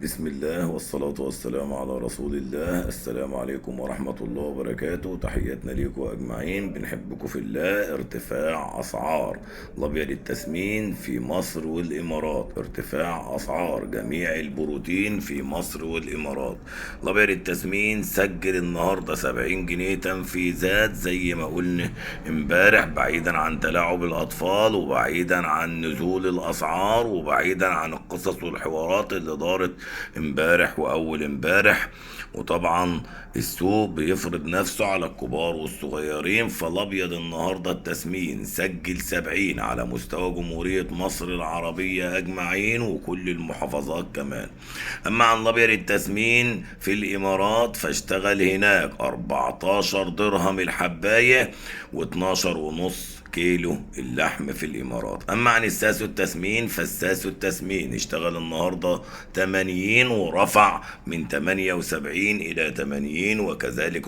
بسم الله والصلاة والسلام على رسول الله. السلام عليكم ورحمة الله وبركاته. تحياتنا ليكم أجمعين، بنحبكم في الله. ارتفاع أسعار الأبيض التسمين في مصر والإمارات، ارتفاع أسعار جميع البروتين في مصر والإمارات. الأبيض التسمين سجل النهاردة 70 جنيه تنفيذات زي ما قلنا امبارح، بعيدا عن تلاعب الأطفال وبعيدا عن نزول الأسعار وبعيدا عن القصص والحوارات اللي دارت امبارح واول امبارح. وطبعا السوق بيفرض نفسه على الكبار والصغيرين، فالابيض النهارده التسمين سجل 70 على مستوى جمهورية مصر العربية اجمعين وكل المحافظات كمان. اما عن الابيض التسمين في الامارات فاشتغل هناك 14 درهم الحباية و12 ونص كيلو اللحم في الامارات. اما عن الساسو التسمين فالساسو التسمين اشتغل النهارده 80 ورفع من 78 الى 80، وكذلك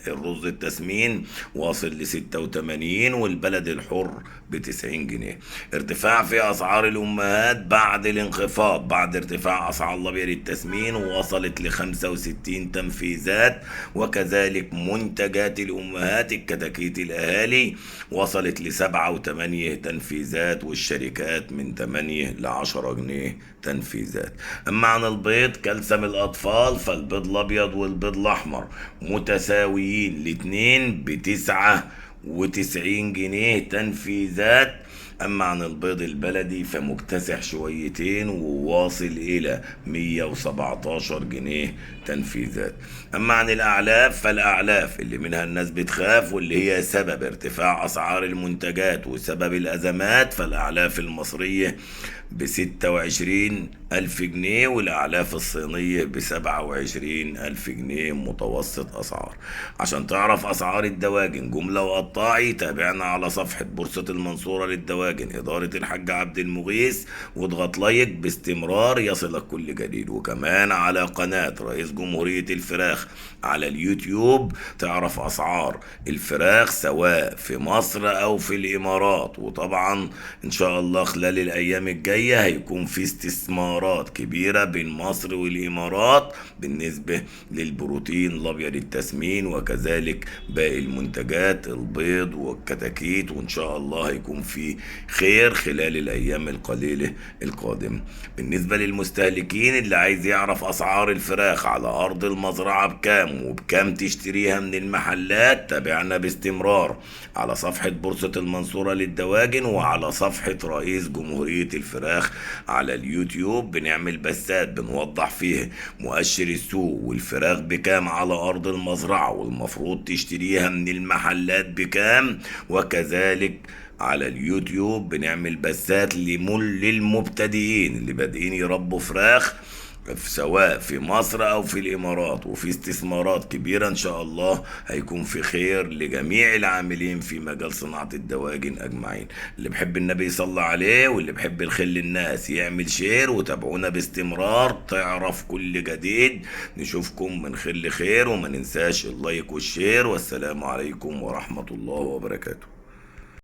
الرز التسمين واصل ل 86 والبلد الحر ب 90 جنيه. ارتفاع في اسعار الامهات بعد الانخفاض، بعد ارتفاع اسعار الابيض التسمين وصلت ل 65 تنفيذات، وكذلك منتجات الامهات الكتاكيت الاهالي وصلت لسبعة وثمانية تنفيذات، والشركات من 8 ل10 جنيه تنفيذات. اما عن البيض كلسم الاطفال فالبيض الابيض والبيض الاحمر متساويين، الاتنين ب99 جنيه تنفيذات. اما عن البيض البلدي فمكتسح شويتين وواصل الى 117 جنيه تنفيذات. اما عن الاعلاف فالاعلاف اللي منها الناس بتخاف واللي هي سبب ارتفاع اسعار المنتجات وسبب الازمات، فالاعلاف المصرية ب26,000 جنيه والاعلاف الصينية ب27,000 جنيه متوسط اسعار. عشان تعرف اسعار الدواجن جملة وقطاعي تابعنا على صفحة بورصة المنصورة للدواجن إدارة الحاج عبد المغيث، واضغط لايك باستمرار يصلك كل جديد. وكمان على قناة رئيس جمهورية الفراخ على اليوتيوب تعرف أسعار الفراخ سواء في مصر أو في الإمارات. وطبعا إن شاء الله خلال الأيام الجاية هيكون في استثمارات كبيرة بين مصر والإمارات بالنسبة للبروتين الأبيض التسمين وكذلك باقي المنتجات البيض والكتاكيت، وإن شاء الله هيكون في خير خلال الأيام القليلة القادمة. بالنسبة للمستهلكين اللي عايز يعرف أسعار الفراخ على أرض المزرعة بكام وبكام تشتريها من المحلات، تابعنا باستمرار على صفحة بورصة المنصورة للدواجن وعلى صفحة رئيس جمهورية الفراخ على اليوتيوب. بنعمل بثات بنوضح فيه مؤشر السوق والفراخ بكام على أرض المزرعة والمفروض تشتريها من المحلات بكام، وكذلك على اليوتيوب بنعمل بثات للمبتدئين اللي بادئين يربوا فراخ سواء في مصر او في الامارات، وفي استثمارات كبيرة ان شاء الله هيكون في خير لجميع العاملين في مجال صناعة الدواجن اجمعين. اللي بحب النبي يصلى عليه واللي بحب الخير للناس يعمل شير وتابعونا باستمرار تعرف كل جديد. نشوفكم من خير لخير وما ننساش اللايك والشير، والسلام عليكم ورحمة الله وبركاته.